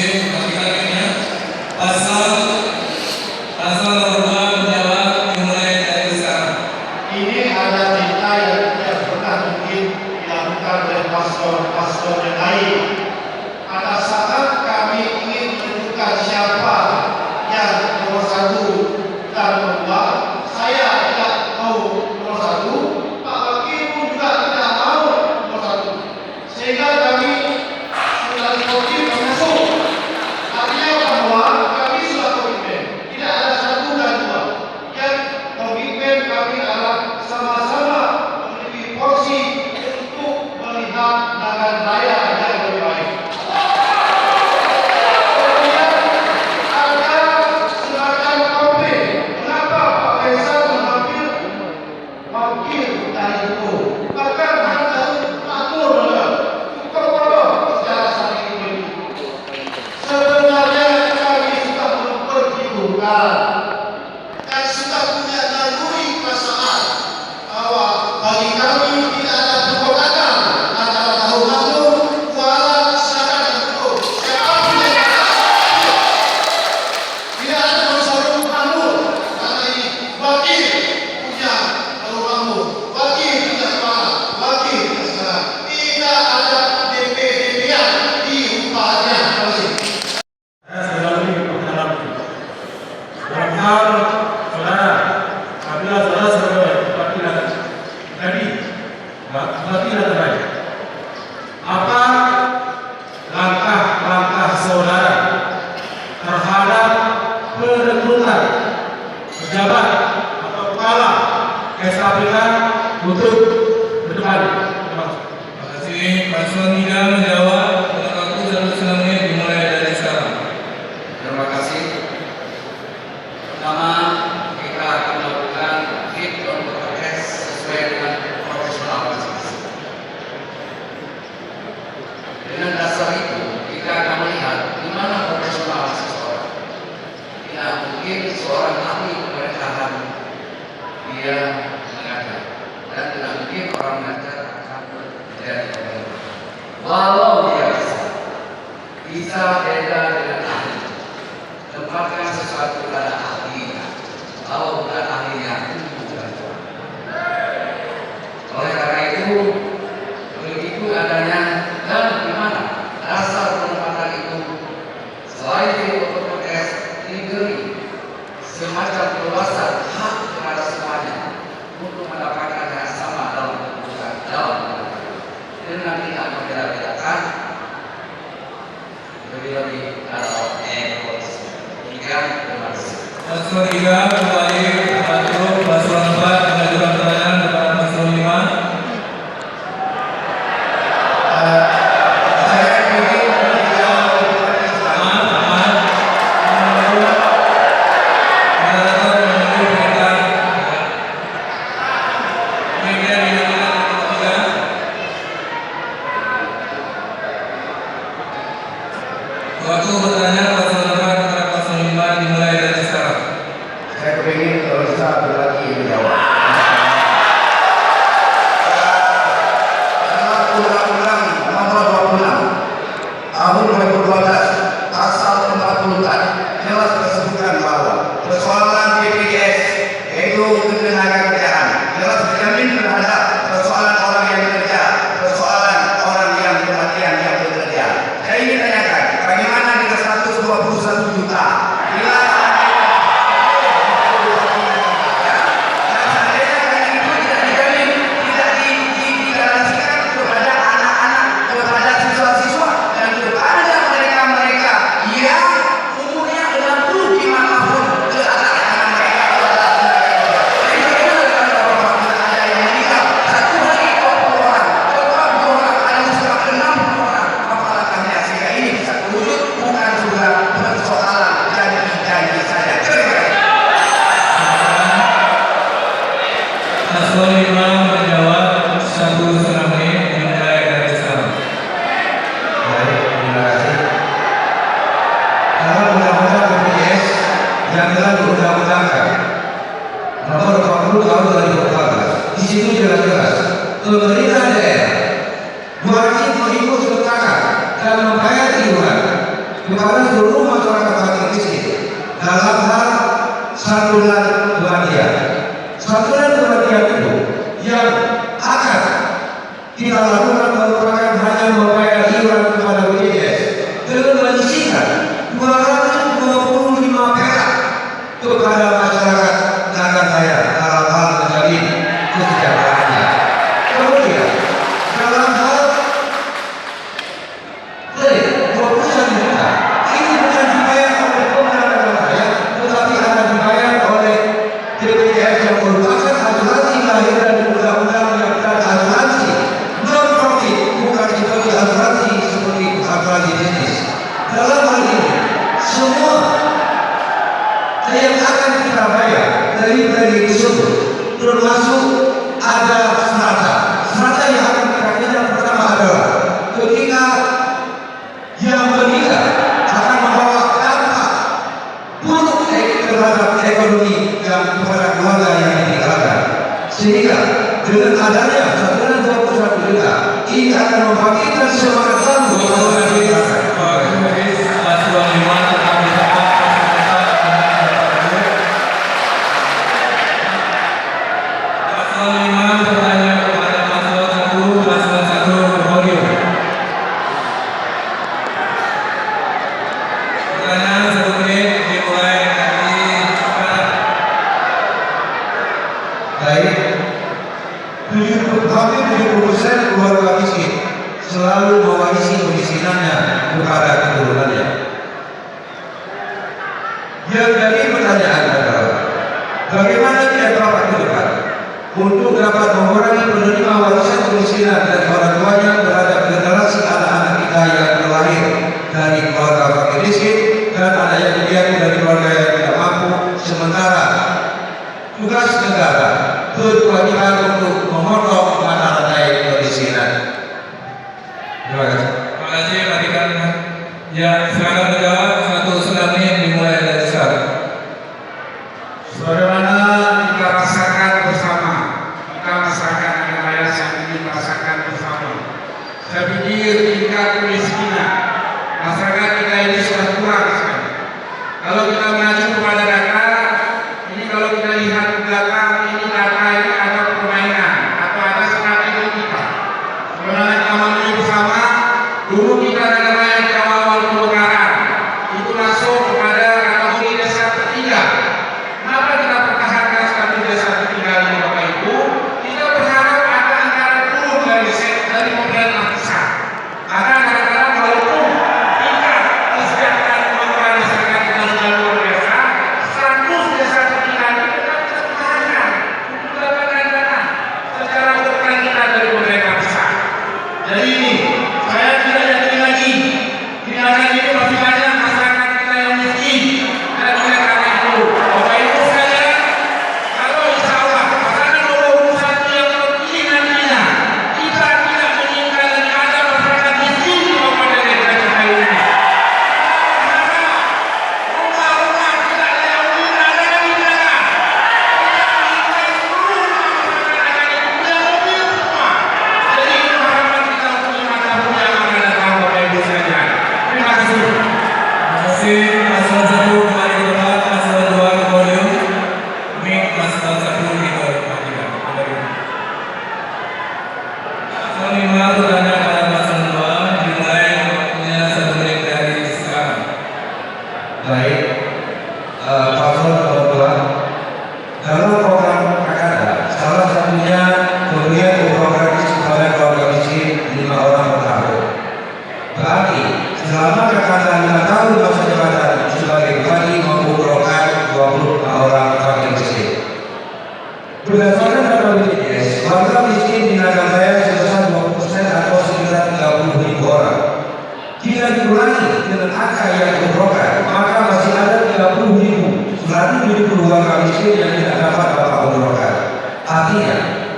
laki-lakinya. Pasal nomor 2 menjawab dimulai dari sekarang. Ini ada cerita yang tidak pernah mungkin dilakukan oleh pastor yang lain. Pada saat kami ingin menentukan siapa yang nomor 1 dan nomor 2, saya tidak mau nomor 1, Pak Wakil pun juga tidak mau nomor 1. Sehingga kami sudah komitmen masuk. Artinya bahwa kami sudah komitmen. Tidak ada 1 dan 2. Yang komitmen kami adalah sama-sama memiliki porsi untuk melihat dengan raya yang lebih baik. Kemudian ada semacam komplain. Kenapa Pak Faisal mengambil wakil dari itu? Bahkan hanya atur cukup bodoh secara strategi. Sebenarnya kami sudah memperhitungkan dan sudah punya naluri perasaan bahwa bagi kami tidak ada perbuatan antara tahu maklum, kuala, sedangkan dan hukum. Siapapun yang tidak ada masalah makmur karena ini wakil punya tahu makmur, wakil punya kuala, wakil punya segala. Tidak ada DP-DP-an di upahnya. Terima kasih. Dalam hal saudara, apabila saudara sebagai perwakilan tadi, perwakilan terbaik, apa langkah-langkah saudara terhadap perekrutan pejabat atau kepala SKPK untuk ke depan? Terima kasih. Paslon 3 menjawab dengan waktu 1,5 menit dimulai dari sekarang. Terima kasih. Pertama, kita akan melakukan fit on proses sesuai dengan profesional masing-masing. Dengan dasar itu, kita akan melihat di mana profesional seseorang. Tidak mungkin seorang ahli pemerintahan dia mengajar, dan tidak mungkin orang mengajar akan menjadi pemerintah. Walau dia bisa beda dengan ahli. Tempatkan sesuatu pada ahlinya. Kalau bukan ahlinya, bukan. Oleh karena itu, begitu adanya dan di mana dasar penempatan itu, selain itu berproses diberi semacam kebebasan hak kepada semuanya untuk mendapatkan yang sama dalam kedudukan dalam dengan tidak membeda-bedakan lebih-lebih atau egois. Terima kasih. Paslon 3 kembali mengatur paslon 4 mengajukan pertanyaan kepada paslon 5. Saya ingin menjawab Waktu bertanya paslon 4 kepada paslon 5 dimulai dari sekarang. saya ingin kalau bisa lagi menjawab. Undang-Undang Nomor 26 Tahun 2012 Pasal 40 jelas disebutkan bahwa persoalan BPJS yaitu ketenaga kerjaan jelas dijamin terhadap persoalan orang yang bekerja, persoalan orang yang kematian yang bekerja. Saya ingin tanyakan, bagaimana dengan 121 juta? Bila Paslon 5 menjawab 1,5 menit dimulai dari sekarang. Baik, terima kasih. Dalam undang-undang BPJS yang telah diundang-undangkan nomor 20 tahun 2014, di situ jelas-jelas pemerintah daerah wajib mengikut sertakan dan membayar iuran kepada seluruh masyarakat fakir miskin dalam hal santunan kematian. Santunan kematian itu yang akan kita lakukan merupakan hanya membayar iuran kepada BPJS dengan menyisihkan 225 perak kepada masyarakat Naganjaya dalam hal menjamin kesejahteraannya. Kemudian dalam hal kredit 21 juta ini bukan dibayar oleh pemerintah Naganjaya, tetapi akan dibayar oleh BPJS yang merupakan asuransi lahir dari undang-undang yang asuransi non profit, bukan seperti asuransi seperti asuransi bisnis. Dalam hal ini semua yang akan kita bayar dari kredit tersebut termasuk ada strata yang akan kita kejar. Pertama adalah ketika yang meninggal akan membawa dampak buruk terhadap ekonomi yang kepada keluarga yang ditinggalkan, sehingga dengan adanya santunan 21 juta ini akan membangkitkan semangat baru untuk masyarakat. Paslon 5 tetap bersama Paslon 5 bertanya kepada paslon 1, paslon 1 berpodium. Pertanyaan 1 menit dimulai dari sekarang. Baik, hampir 70% keluarga miskin selalu mewarisi kemiskinannya kepada keturunannya. Yang jadi pertanyaan adalah bagaimana dia dapat ke depan untuk dapat mengurangi penerima warisan kemiskinan dari orang tuanya terhadap generasi anak-anak kita yang terlahir dari keluarga fakir miskin dan anak yang didiami dari keluarga yang tidak mampu, sementara tugas negara berkewajiban untuk memotong mata rantai kemiskinan. Terima kasih. Terima kasih Pak Dekan. Ya, silakan menjawab. 1 setengah menit dimulai dari sekarang. Sebagaimana kita rasakan bersama, kita masyarakat Naganjaya yang ingin merasakan bersama. Saya pikir tingkat kemiskinan masyarakat kita ini sudah kurang sekali. Kalau kita mengacu kepada data, ini kalau kita lihat ke belakang, ini data ini ada permainan atau ada strategi kita. Sebenarnya kita memilih bersama, dulu kita Naganjaya di awal-awal pemekaran itu masuk kepada kategori desa tertinggal. Kenapa kita pertahankan status desa tertinggal ini Bapak Ibu? Kita berharap ada anggaran turun dari pemerintah pusat. Karena kadang-kadang walaupun tingkat kesejahteraan keluarga masyarakat kita sudah luar biasa, status desa tertinggal ini tetap kita pertahankan untuk mendapatkan dana secara berkelanjutan dari pemerintah pusat. Jadi ini saya tidak yakin lagi tindakan ini masih banyak masyarakat kita yang miskin dan oleh karena itu Bapak Ibu sekalian, kalau insya Allah pasangan nomor urut 1 yang terpilih nantinya kita tidak menginginkan lagi ada masyarakat miskin di Kabupaten Naganjaya ini. Karena rumah-rumah tidak layak huni tidak ada lagi berada. Kita menginginkan seluruh masyarakat akan itu punya mobil semua. Jadi itu harapan kita untuk 5 tahun yang akan datang Bapak Ibu sekalian. Terima kasih. Terima kasih. Paslon 1 kembali ke tempat, paslon 2 ke podium. Mic paslon 1 di Pak Dekan. Paslon 5 bertanya kepada paslon 2 dimulai waktunya 1 menit dari sekarang. Baik, paslon nomor 2 dalam program Kakada, salah satunya pemberian upah gratis kepada keluarga miskin 5 orang per tahun. Berarti selama Kakada 5 tahun masa jabatan sebagai bupati mengumpulkan 25 orang fakir miskin. Berdasarkan data BPJS, warga miskin di Naganjaya sebesar 20% atau sekitar 30.000 orang. Jika dikurangi dengan angka yang diumrohkan, maka masih ada 30.170 warga miskin yang tidak dapat Bapak umrohkan. Artinya,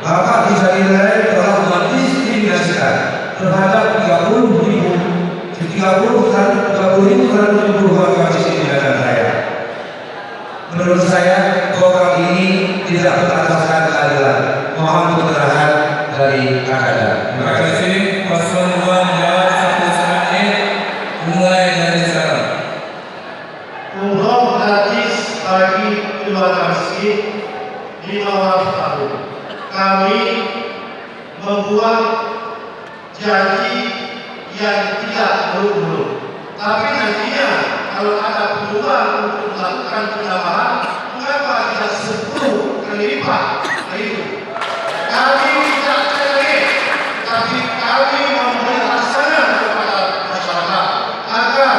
Bapak bisa dinilai telah mendiskriminasikan terhadap 30.170 warga miskin di Naganjaya. Menurut saya, program ini tidak berataskan keadilan. Mohon pencerahan dari Kakada. Terima kasih. Paslon 2 menjawab 1 setengah menit dimulai dari sekarang. Masjid 500 tahun. Kami membuat janji yang tidak muluk-muluk. Tapi nantinya kalau ada peluang untuk melakukan penambahan, mengapa tidak 10 kali lipat? Nah, itu. Kami tidak terkait, tapi kami memberi laksana kepada masyarakat agar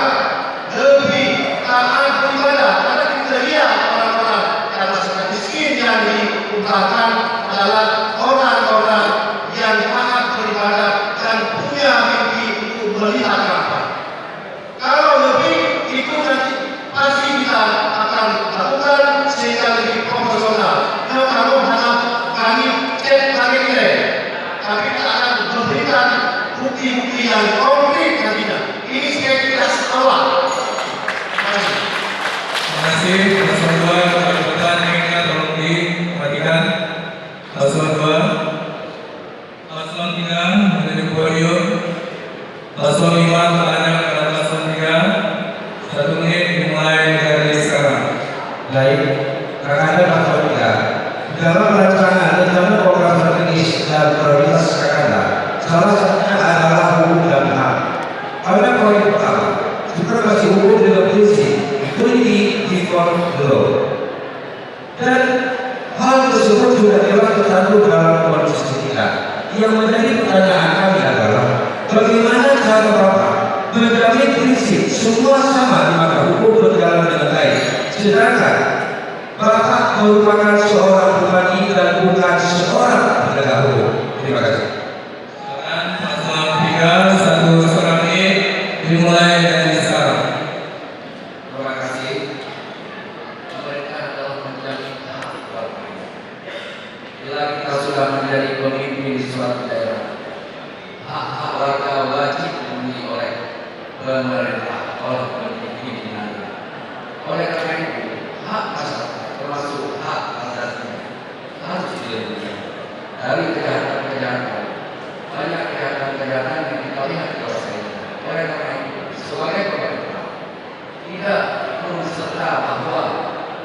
lebih taat beribadah. Karena kita lihat orang-orang yang masyarakat miskin yang diumpamakan adalah orang-orang yang taat beribadah dan punya mimpi untuk melihat apa. Kalau lebih itu nanti pasti kita akan lakukan sehingga lebih profesional. Nah, kalau hanya kami cek targetnya, tapi kita akan memberikan bukti-bukti yang konkret nantinya. Ini sekali kita awal. Terima kasih. Paslon 2 kepada Keputusan Inginnya tolong dimatikan. Paslon 2. Paslon 3 menjadi podium. Paslon 5 bertanya kepada paslon 3. 1 menit dimulai dari sekarang. Baik, Kakanda Paslon 3. Dalam rancangan rencana program strategis dan prioritas Kakanda, salah satunya adalah hukum dan HAM. Pada poin pertama, supremasi hukum dengan prinsip equality before the law. Dan hal tersebut juga telah tercantum dalam konstitusi kita. Yang menjadi pertanyaan kami adalah bagaimana cara Bapak menjamin prinsip semua sama di mata hukum berjalan dengan baik, sedangkan Bapak merupakan seorang pribadi dan bukan seorang penegak hukum. Terima kasih. Silakan paslon 3 1 setengah menit dimulai dari sekarang. Terima kasih. Pemerintah telah menjamin hak warga. Bila kita sudah menjadi pemimpin di suatu daerah, hak-hak warga wajib dipenuhi oleh pemerintah, oleh pemimpin di negara. Oleh karena itu, hak masyarakat termasuk hak asasi harus dilindungi dari kejahatan-kejahatan. Banyak kejahatan-kejahatan yang kita lihat di luar sana. Oleh karena itu, sebagai pemerintah tidak perlu serta bahwa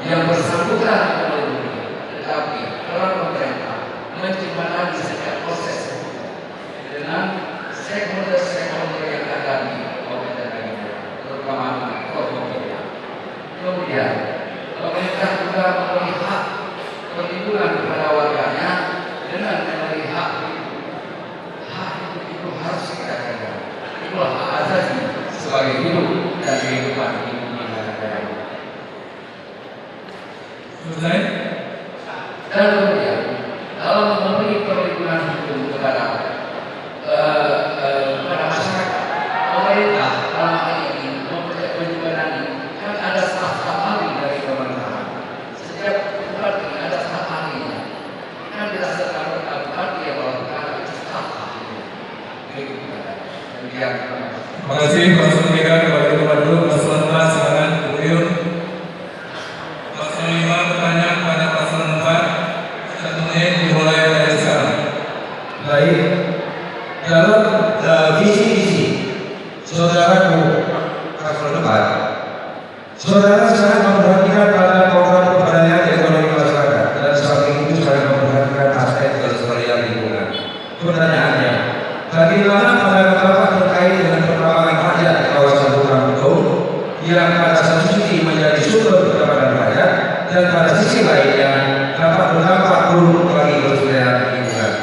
yang bersangkutan melindungi, tetapi peran pemerintah menjembatani setiap proses hukum dengan stakeholder yang ada di pemerintah negara, terutama pemerintah. Kemudian pemerintah juga memberi hak perlindungan kepada warganya dengan memberi hak hidup. Hak hidup itu harus kita jaga. Itulah hak asasi sebagai hidup dan kehidupan di negara. Selesai. Dan kemudian dalam memberi perlindungan hukum kepada masyarakat, pemerintah dalam hal ini menjembatani kan ada staf ahli dari pemerintahan. Setiap bupati ada staf ahlinya. Kan dirasakan oleh bupati yang melakukan staf ahlinya. Demikian. Terima kasih paslon 3 kepada Ketua dulu. Paslon 4 silakan podium. Paslon 5 bertanya kepada paslon 4. 1 menit dimulai dari sekarang. Baik, dalam visi-visi saudaraku paslon 4, saudara sangat memperhatikan pada program pemberdayaan ekonomi masyarakat dan samping itu sangat memperhatikan aspek kelestarian lingkungan. Pertanyaannya, bagaimana pandangan Bapak terkait dengan perkembangan rakyat di kawasan hutan hukum yang pada satu sisi menjadi sumber pendapatan rakyat dan pada sisi lainnya dapat berdampak buruk bagi kelestarian lingkungan?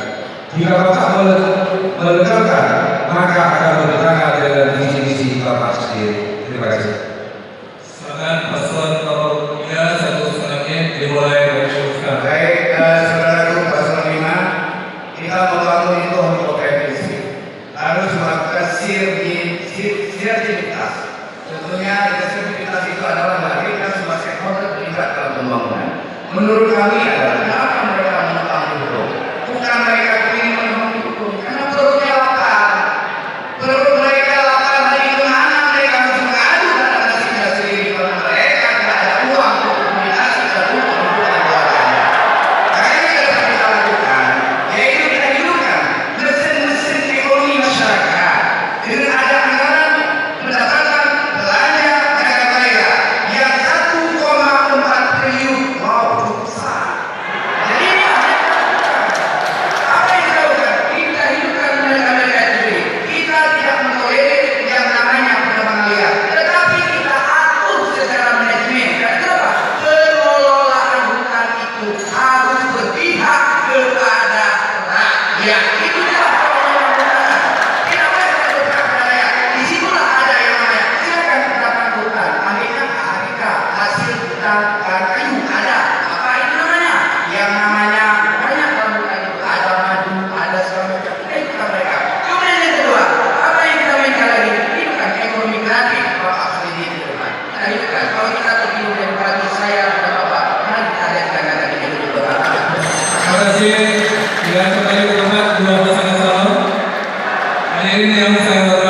Jika Bapak melegalkan, maka akan bertentangan dengan visi-visi Bapak sendiri. Terima kasih. Silakan paslon nomor 3 1 setengah menit dimulai dari sekarang. Baik, saudaraku paslon 5, kita membangun itu untuk kompetensi, harus melakukan sinergitas. Tentunya sinergitas itu adalah menghadirkan semua stakeholder terlibat dalam pembangunan. Menurut kami adalah kenapa mereka menentang hukum? Bukan mereka ingin menentang hukum, karena perutnya lapar. Perut mereka lapar, hari kemana mereka harus mengadu pada nasibnya sendiri karena mereka tidak ada uang untuk komunikasi dan untuk kehidupan keluarganya. Makanya yang harus kita lakukan, yaitu kita hidupkan mesin-mesin ekonomi masyarakat dengan ada anggaran pendapatan belanja negara yang 1,4 triliun. Wow, cukup besar. yang saya hormati